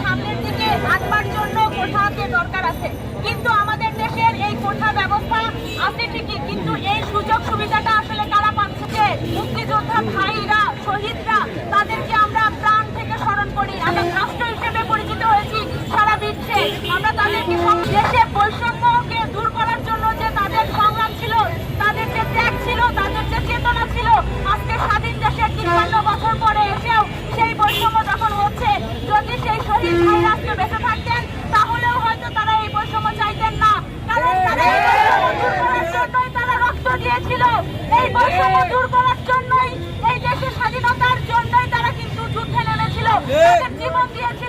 সামনের দিকে আনবার জন্য কোঠাকে দরকার আছে, কিন্তু আমাদের দেশের এই কোঠা ব্যবস্থা আছে ঠিকই, কিন্তু এই সুযোগ সুবিধাটা আসলে কারা পাচ্ছে? মুক্তিযোদ্ধা ভাইরা, শহীদরা, তাদেরকে আমরা প্রাণ থেকে স্মরণ করি। আমরা রাষ্ট্র হিসেবে পরিচিত হয়েছি সারা বিশ্বে। আমরা তাদেরকে দেশে বৈষম্যকে দূর করার জন্য যে তাদের সংগ্রাম ছিল, তাদের যে ত্যাগ ছিল, তাদের যে চেতনা ছিল, আজকে স্বাধীন দেশের ৫৩ বছর পরে এসেও সেই বৈষম্য যখন হচ্ছে, যদি সেই শহীদ ভাইরা আজকে বেঁচে থাকতেন তাহলেও হয়তো তারা এই বৈষম্য চাইতেন না, কারণ তারা এই বৈষম্য দূর করার জন্যই তারা রক্ত দিয়েছিল। এই বৈষম্য দূর করার জন্যই, এই দেশের স্বাধীনতার জন্যই তারা কিন্তু যুদ্ধে নেমেছিল, তাদের জীবন দিয়েছিল।